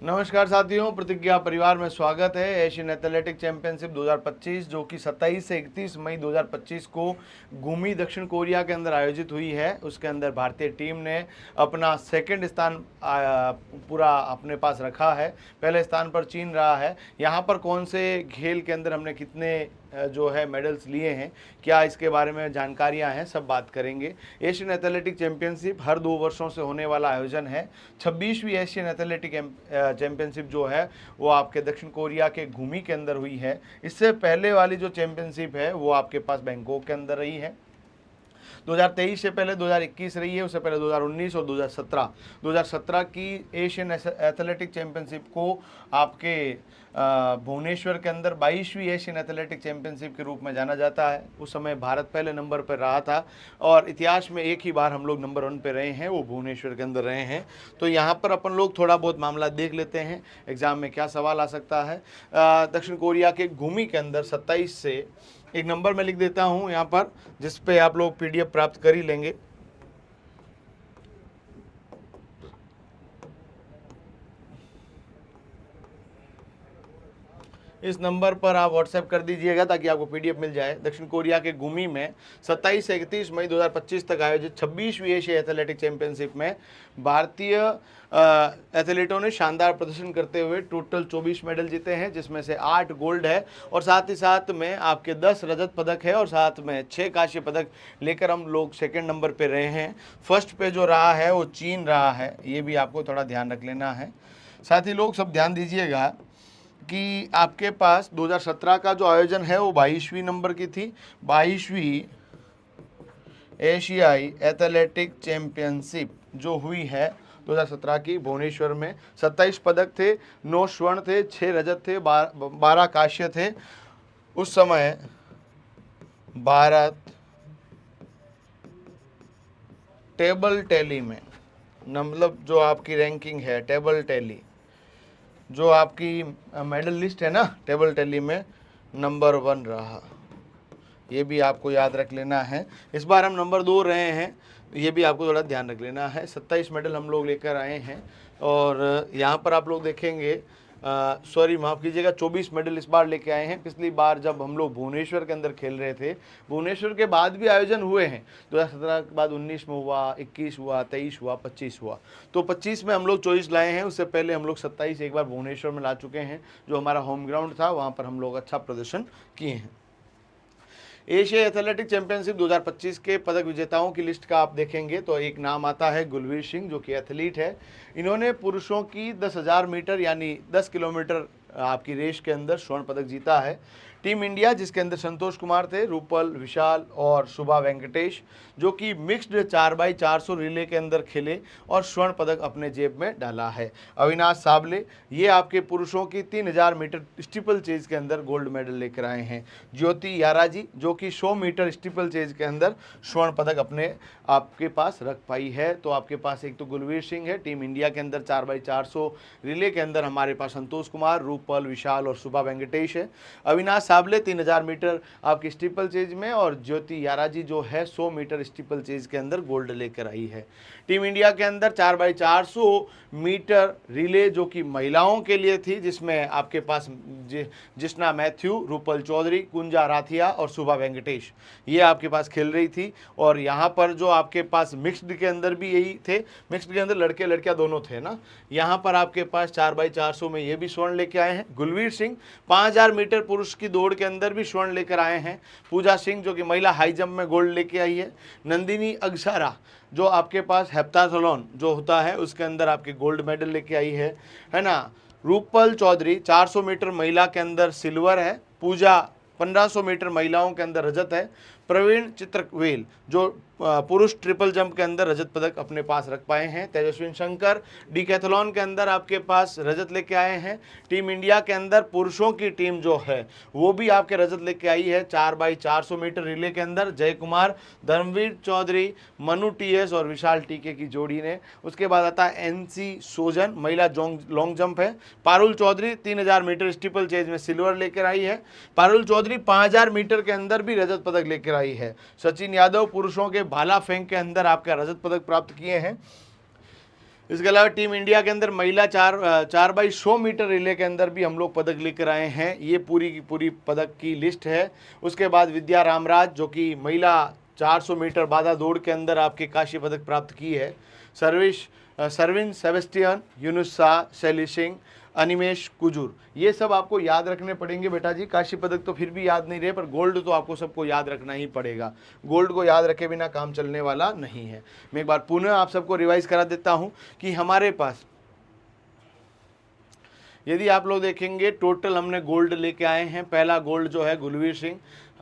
नमस्कार साथियों, प्रतिज्ञा परिवार में स्वागत है। एशियन एथलेटिक चैंपियनशिप 2025 जो कि 27 से 31 मई 2025 को गुमी दक्षिण कोरिया के अंदर आयोजित हुई है, उसके अंदर भारतीय टीम ने अपना सेकंड स्थान पूरा अपने पास रखा है। पहले स्थान पर चीन रहा है। यहाँ पर कौन से खेल के अंदर हमने कितने जो है मेडल्स लिए हैं, क्या इसके बारे में जानकारियां हैं, सब बात करेंगे। एशियन एथलेटिक चैंपियनशिप हर 2 वर्षों से होने वाला आयोजन है। 26वीं एशियन एथलेटिक चैंपियनशिप जो है वो आपके दक्षिण कोरिया के गुमी के अंदर हुई है। इससे पहले वाली जो चैंपियनशिप है वो आपके पास बैंकॉक के अंदर रही है। 2023 से पहले 2021 रही है, उससे पहले 2019 और 2017 की एशियन एथलेटिक चैंपियनशिप को आपके भुवनेश्वर के अंदर 22वीं एशियन एथलेटिक चैंपियनशिप के रूप में जाना जाता है। उस समय भारत पहले नंबर पर रहा था और इतिहास में एक ही बार हम लोग नंबर 1 पे रहे हैं, वो भुवनेश्वर के अंदर रहे हैं। तो यहाँ पर अपन लोग थोड़ा बहुत मामला देख लेते हैं, एग्जाम में क्या सवाल आ सकता है। दक्षिण कोरिया के गुमी के अंदर 27 से एक नंबर मैं लिख देता हूं यहाँ पर, जिस पे आप लोग पीडीएफ प्राप्त कर ही लेंगे। इस नंबर पर आप व्हाट्सएप कर दीजिएगा ताकि आपको पीडीएफ मिल जाए। दक्षिण कोरिया के गुमी में 27 से 31 मई 2025 तक आयोजित 26वीं एशिया एथलेटिक चैंपियनशिप में भारतीय एथलीटों ने शानदार प्रदर्शन करते हुए टोटल 24 मेडल जीते हैं, जिसमें से 8 गोल्ड है और साथ ही साथ में आपके 10 रजत पदक है और साथ में 6 कांस्य पदक लेकर हम लोग सेकेंड नंबर पे रहे हैं। फर्स्ट पे जो रहा है वो चीन रहा है, ये भी आपको थोड़ा ध्यान रख लेना है। साथ ही लोग सब ध्यान दीजिएगा कि आपके पास 2017 का जो आयोजन है वो 22वीं नंबर की थी। 22वीं एशियाई एथलेटिक चैंपियनशिप जो हुई है 2017 की भुवनेश्वर में, 27 पदक थे, 9 स्वर्ण थे, 6 रजत थे, 12 कांस्य थे। उस समय भारत टेबल टेली में, मतलब जो आपकी रैंकिंग है टेबल टेली, जो आपकी मेडल लिस्ट है ना टेबल टेली में, नंबर 1 रहा। ये भी आपको याद रख लेना है। इस बार हम नंबर 2 रहे हैं, ये भी आपको थोड़ा ध्यान रख लेना है। 27 मेडल हम लोग लेकर आए हैं और यहाँ पर आप लोग देखेंगे, सॉरी माफ़ कीजिएगा, 24 मेडल इस बार लेके आए हैं। पिछली बार जब हम लोग भुवनेश्वर के अंदर खेल रहे थे, भुवनेश्वर के बाद भी आयोजन हुए हैं, 2017 के बाद 19 में हुआ, 21 हुआ, 23 हुआ, 25 हुआ। तो 25 में हम लोग 24 लाए हैं। उससे पहले हम लोग 27 एक बार भुवनेश्वर में ला चुके हैं, जो हमारा होम ग्राउंड था, वहाँ पर हम लोग अच्छा प्रदर्शन किए हैं। एशिया एथलेटिक चैंपियनशिप 2025 के पदक विजेताओं की लिस्ट का आप देखेंगे तो एक नाम आता है गुलवीर सिंह, जो कि एथलीट है। इन्होंने पुरुषों की 10,000 मीटर यानी 10 किलोमीटर आपकी रेस के अंदर स्वर्ण पदक जीता है। टीम इंडिया जिसके अंदर संतोष कुमार थे, रूपल, विशाल और शुभा वेंकटेश, जो कि मिक्स्ड 4x400 रिले के अंदर खेले और स्वर्ण पदक अपने जेब में डाला है। अविनाश साबले, ये आपके पुरुषों की 3000 मीटर स्टीपल चेज के अंदर गोल्ड मेडल लेकर आए हैं। ज्योति याराजी, जो कि 100 मीटर स्टीपल चेज के अंदर स्वर्ण पदक अपने आपके पास रख पाई है। तो आपके पास एक तो गुलवीर सिंह है टीम इंडिया के अंदर, 4x400 रिले के अंदर हमारे पास संतोष कुमार, रूपल, विशाल और शुभा वेंकटेश है। अविनाश साबले 3000 मीटर आपकी स्टीपल चेज में और ज्योति याराजी जो है 100 मीटर स्टीपल चेज के अंदर गोल्ड लेकर आई है। टीम इंडिया के अंदर 4x400 मीटर रिले जो कि महिलाओं के लिए थी, जिसमें आपके पास जिस्ना मैथ्यू, रूपल चौधरी, कुंजा राथिया और शुभा वेंकटेश, ये आपके पास खेल रही थी। और यहाँ पर जो आपके पास मिक्स्ड के अंदर भी यही थे, मिक्स्ड के अंदर लड़के लड़कियाँ दोनों थे ना। यहाँ पर आपके पास 4x400 में ये भी स्वर्ण लेके आए हैं। गुलवीर सिंह 5000 मीटर पुरुष की दौड़ के अंदर भी स्वर्ण लेकर आए हैं। पूजा सिंह जो कि महिला हाई जंप में गोल्ड लेके आई है। नंदिनी अगसारा जो आपके पास हेप्टाथलॉन जो होता है उसके अंदर आपके गोल्ड मेडल लेके आई है ना। रूपल चौधरी 400 मीटर महिला के अंदर सिल्वर है। पूजा 1500 मीटर महिलाओं के अंदर रजत है। प्रवीण चित्रवेल जो पुरुष ट्रिपल जंप के अंदर रजत पदक अपने पास रख पाए हैं। तेजस्विन शंकर डीकैथलॉन के अंदर आपके पास रजत लेके आए हैं। टीम इंडिया के अंदर पुरुषों की टीम जो है वो भी आपके रजत लेके आई है 4x400 मीटर रिले के अंदर। जय कुमार, धर्मवीर चौधरी, मनु टीएस और विशाल टीके की जोड़ी ने। उसके बाद आता है एनसी सोजन, महिला लॉन्ग जंप है। Parul Chaudhary 3000 metre steeplechase में सिल्वर लेकर आई है। पारुल चौधरी 5000 मीटर के अंदर भी रजत पदक लेकर आई है। सचिन यादव पुरुषों के भाला फेंक के अंदर आपका रजत पदक प्राप्त किए हैं। इसके अलावा टीम इंडिया के अंदर महिला 4x100 मीटर रिले के अंदर भी हम लोग पदक लेकर आए हैं। ये पूरी की पूरी पदक की लिस्ट है। उसके बाद विद्या रामराज जो कि महिला 400 मीटर बाधा दौड़ के अंदर आपके कांस्य पदक प्राप्त की है। सरविन सेबेस्टियन, यूनुस शाह, शैली सिंह, अनिमेश कुजूर, ये सब आपको याद रखने पड़ेंगे बेटा जी। कांस्य पदक तो फिर भी याद नहीं रहे, पर गोल्ड तो आपको सबको याद रखना ही पड़ेगा। गोल्ड को याद रखे बिना काम चलने वाला नहीं है। मैं एक बार पुनः आप सबको रिवाइज करा देता हूं कि हमारे पास यदि आप लोग देखेंगे टोटल हमने गोल्ड लेके आए हैं। पहला गोल्ड जो है गुलवीर सिंह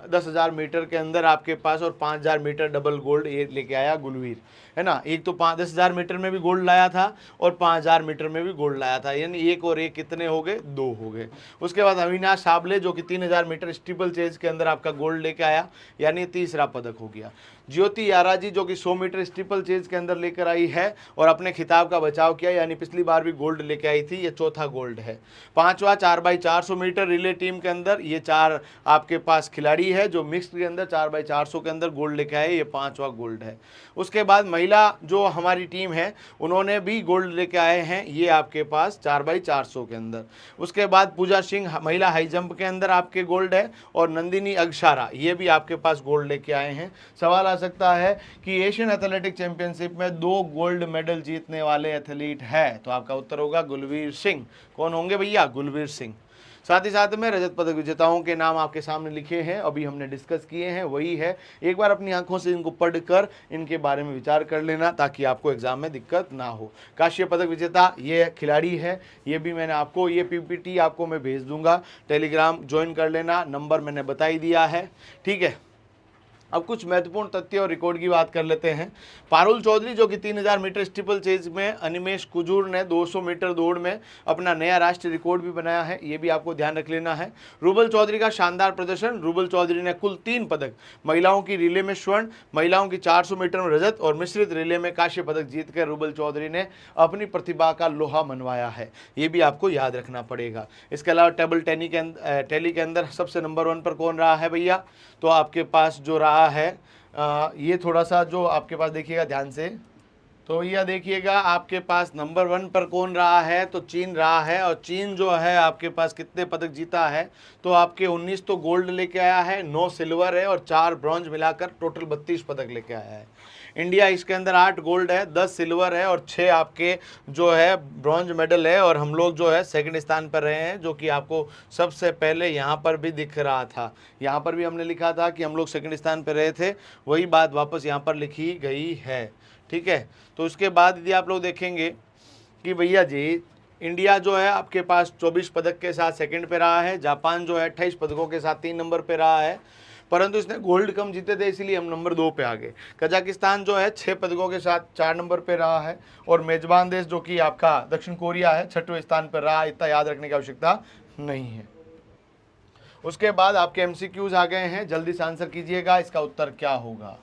10,000 मीटर के अंदर आपके पास, और 5,000 मीटर डबल गोल्ड ये लेके आया गुलवीर, है ना। एक तो 10,000 मीटर में भी गोल्ड लाया था और 5,000 मीटर में भी गोल्ड लाया था, यानी एक और एक कितने हो गए, 2 हो गए। उसके बाद अविनाश साबले जो कि 3,000 मीटर स्टीपल चेज के अंदर आपका गोल्ड लेके आया, यानी तीसरा पदक हो गया। ज्योति यारा जी जो कि 100 मीटर स्टीपल चेज के अंदर लेकर आई है और अपने खिताब का बचाव किया, यानी पिछली बार भी गोल्ड लेके आई थी, ये चौथा गोल्ड है। पांचवा 4x400 मीटर रिले टीम के अंदर ये 4 आपके पास खिलाड़ी है जो मिक्स्ड के अंदर 4x400 के अंदर गोल्ड लेके आए, ये 5वां गोल्ड है। उसके बाद महिला जो हमारी टीम है उन्होंने भी गोल्ड लेके आए हैं, ये आपके पास 4x400 के अंदर। उसके बाद पूजा सिंह महिला हाई जंप के अंदर आपके गोल्ड है, और नंदिनी अगशारा ये भी आपके पास गोल्ड लेके आए हैं। सवाल आ सकता है कि एशियन एथलेटिक चैंपियनशिप में 2 गोल्ड मेडल जीतने वाले एथलीट है, तो आपका उत्तर होगा गुलवीर सिंह। कौन होंगे भैया, गुलवीर सिंह। साथ ही साथ में रजत पदक विजेताओं के नाम आपके सामने लिखे हैं, अभी हमने डिस्कस किए हैं, वही है। एक बार अपनी आंखों से इनको पढ़कर इनके बारे में विचार कर लेना ताकि आपको एग्जाम में दिक्कत ना हो। कांस्य पदक विजेता ये खिलाड़ी है, ये भी मैंने आपको, ये पीपीटी आपको मैं भेज दूंगा, टेलीग्राम ज्वाइन कर लेना, नंबर मैंने बता ही दिया है, ठीक है। अब कुछ महत्वपूर्ण तथ्य और रिकॉर्ड की बात कर लेते हैं। पारुल चौधरी जो कि 3,000 मीटर स्टीपल चेज में, अनिमेश कुजूर ने 200 मीटर दौड़ में अपना नया राष्ट्रीय रिकॉर्ड भी बनाया है, ये भी आपको ध्यान रख लेना है। रूबल चौधरी का शानदार प्रदर्शन, रूबल चौधरी ने कुल 3 पदक, महिलाओं की रिले में स्वर्ण, महिलाओं की 400 मीटर में रजत और मिश्रित रिले में कांस्य पदक जीतकर रूबल चौधरी ने अपनी प्रतिभा का लोहा मनवाया है, ये भी आपको याद रखना पड़ेगा। इसके अलावा टेबल टेली के अंदर सबसे नंबर 1 पर कौन रहा है भैया, तो आपके पास जो रहा है ये थोड़ा सा जो आपके पास देखिएगा ध्यान से, तो यह देखिएगा आपके पास नंबर 1 पर कौन रहा है, तो चीन रहा है। और चीन जो है आपके पास कितने पदक जीता है, तो आपके 19 तो गोल्ड लेके आया है, 9 सिल्वर है और 4 ब्रॉन्ज मिलाकर टोटल 32 पदक लेके आया है। इंडिया इसके अंदर 8 गोल्ड है, 10 सिल्वर है और 6 आपके जो है ब्रॉन्ज मेडल है, और हम लोग जो है सेकंड स्थान पर रहे हैं, जो कि आपको सबसे पहले यहाँ पर भी दिख रहा था। यहाँ पर भी हमने लिखा था कि हम लोग सेकंड स्थान पर रहे थे, वही बात वापस यहाँ पर लिखी गई है, ठीक है। तो उसके बाद यदि आप लोग देखेंगे कि भैया जी इंडिया जो है आपके पास 24 पदक के साथ सेकंड पे रहा है, जापान जो है 28 पदकों के साथ 3 नंबर पे रहा है, परंतु इसने गोल्ड कम जीते थे इसलिए हम नंबर 2 पे आ गए। कजाकिस्तान जो है 6 पदकों के साथ 4 नंबर पे रहा है, और मेजबान देश जो कि आपका दक्षिण कोरिया है 6वें स्थान पर रहा, इतना याद रखने की आवश्यकता नहीं है। उसके बाद आपके एमसीक्यूज आ गए हैं, जल्दी से आंसर कीजिएगा, इसका उत्तर क्या होगा।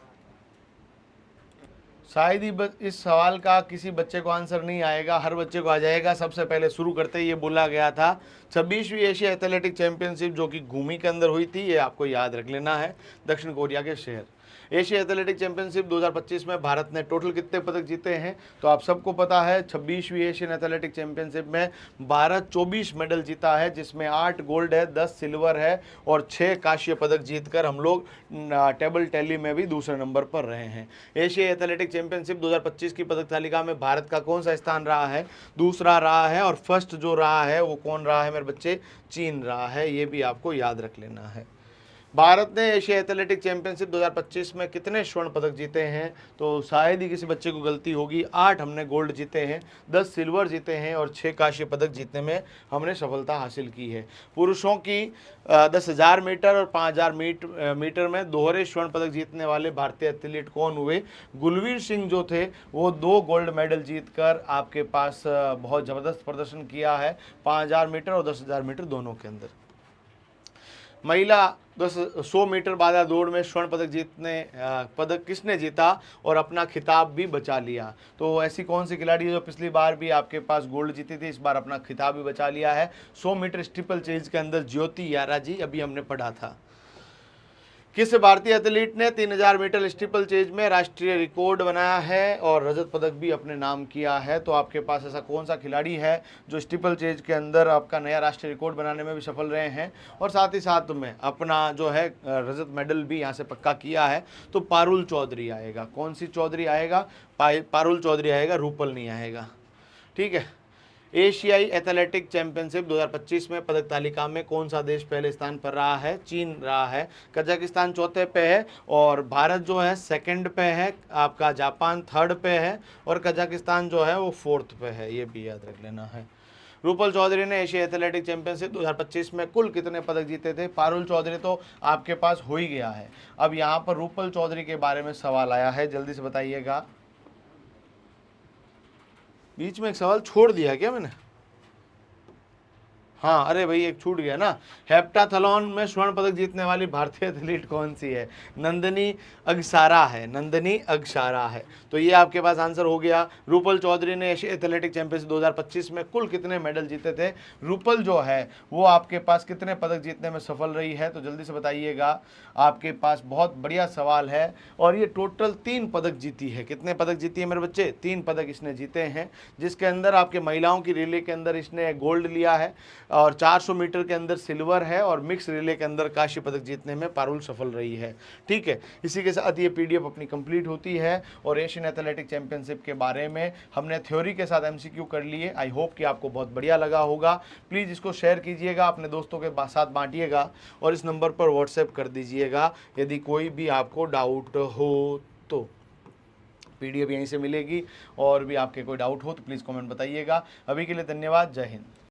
शायद ही इस सवाल का किसी बच्चे को आंसर नहीं आएगा, हर बच्चे को आ जाएगा। सबसे पहले शुरू करते ही ये बोला गया था 26वीं एशिया एथलेटिक चैंपियनशिप जो कि घूमी के अंदर हुई थी, ये आपको याद रख लेना है, दक्षिण कोरिया के शहर। एशिया एथलेटिक चैंपियनशिप 2025 में भारत ने टोटल कितने पदक जीते हैं, तो आप सबको पता है 26वीं एशियन एथलेटिक चैंपियनशिप में भारत 24 मेडल जीता है, जिसमें 8 गोल्ड है, 10 सिल्वर है और 6 कांस्य पदक जीतकर हम लोग टेबल टेली में भी दूसरे नंबर पर रहे हैं। एशिया एथलेटिक चैंपियनशिप 2025 की पदक तालिका में भारत का कौन सा स्थान रहा है, दूसरा रहा है, और फर्स्ट जो रहा है वो कौन रहा है मेरे बच्चे, चीन रहा है, ये भी आपको याद रख लेना है। भारत ने एशिया एथलेटिक चैंपियनशिप 2025 में कितने स्वर्ण पदक जीते हैं, तो शायद ही किसी बच्चे को गलती होगी, 8 हमने गोल्ड जीते हैं, 10 सिल्वर जीते हैं और 6 कांस्य पदक जीतने में हमने सफलता हासिल की है। पुरुषों की 10,000 मीटर और 5,000 मीटर में दोहरे स्वर्ण पदक जीतने वाले भारतीय एथलीट कौन हुए, गुलवीर सिंह जो थे वो 2 गोल्ड मेडल जीतकर आपके पास बहुत ज़बरदस्त प्रदर्शन किया है 5,000 मीटर और 10,000 मीटर दोनों के अंदर। महिला 100 मीटर बाधा दौड़ में स्वर्ण पदक किसने जीता और अपना खिताब भी बचा लिया, तो ऐसी कौन सी खिलाड़ी है जो पिछली बार भी आपके पास गोल्ड जीती थी, इस बार अपना खिताब भी बचा लिया है। 100 मीटर स्टीपल चेज के अंदर ज्योति यारा जी, अभी हमने पढ़ा था। किस भारतीय एथलीट ने 3000 मीटर स्टीपल चेज में राष्ट्रीय रिकॉर्ड बनाया है और रजत पदक भी अपने नाम किया है? तो आपके पास ऐसा कौन सा खिलाड़ी है जो स्टीपल चेज के अंदर आपका नया राष्ट्रीय रिकॉर्ड बनाने में भी सफल रहे हैं और साथ ही साथ में अपना जो है रजत मेडल भी यहाँ से पक्का किया है? तो पारुल चौधरी आएगा। कौन सी चौधरी आएगा? पारुल चौधरी आएगा, रूपल नहीं आएगा। ठीक है। एशियाई एथलेटिक चैंपियनशिप 2025 में पदक तालिका में कौन सा देश पहले स्थान पर रहा है? चीन रहा है। कजाकिस्तान चौथे पे है और भारत जो है सेकंड पे है, आपका जापान थर्ड पे है और कजाकिस्तान जो है वो फोर्थ पे है, ये भी याद रख लेना है। रूपल चौधरी ने एशिया एथलेटिक चैंपियनशिप 2025 में कुल कितने पदक जीते थे? पारुल चौधरी तो आपके पास हो ही गया है। अब यहाँ पर रूपल चौधरी के बारे में सवाल आया है, जल्दी से बताइएगा। बीच में एक सवाल छोड़ दिया क्या मैंने? हाँ, अरे भाई एक छूट गया ना। हेप्टाथलॉन में स्वर्ण पदक जीतने वाली भारतीय एथलीट कौन सी है? नंदनी अगसारा है, नंदनी अगसारा है। तो ये आपके पास आंसर हो गया। रूपल चौधरी ने एशिया एथलेटिक चैंपियनशिप 2025 में कुल कितने मेडल जीते थे? रूपल जो है वो आपके पास कितने पदक जीतने में सफल रही है? तो जल्दी से बताइएगा। आपके पास बहुत बढ़िया सवाल है और ये टोटल 3 पदक जीती है। कितने पदक जीती है मेरे बच्चे? 3 पदक इसने जीते हैं, जिसके अंदर आपके महिलाओं की रिले के अंदर इसने गोल्ड लिया है और 400 मीटर के अंदर सिल्वर है और मिक्स रिले के अंदर कांस्य पदक जीतने में पारुल सफल रही है। ठीक है, इसी के साथ ये पीडीएफ अपनी कंप्लीट होती है और एशियन एथलेटिक चैंपियनशिप के बारे में हमने थ्योरी के साथ एमसीक्यू कर लिए। आई होप कि आपको बहुत बढ़िया लगा होगा। प्लीज़ इसको शेयर कीजिएगा, अपने दोस्तों के साथ बांटिएगा और इस नंबर पर व्हाट्सएप कर दीजिएगा यदि कोई भी आपको डाउट हो तो। पीडीएफ यहीं से मिलेगी और भी आपके कोई डाउट हो तो प्लीज़ कमेंट बताइएगा। अभी के लिए धन्यवाद। जय हिंद।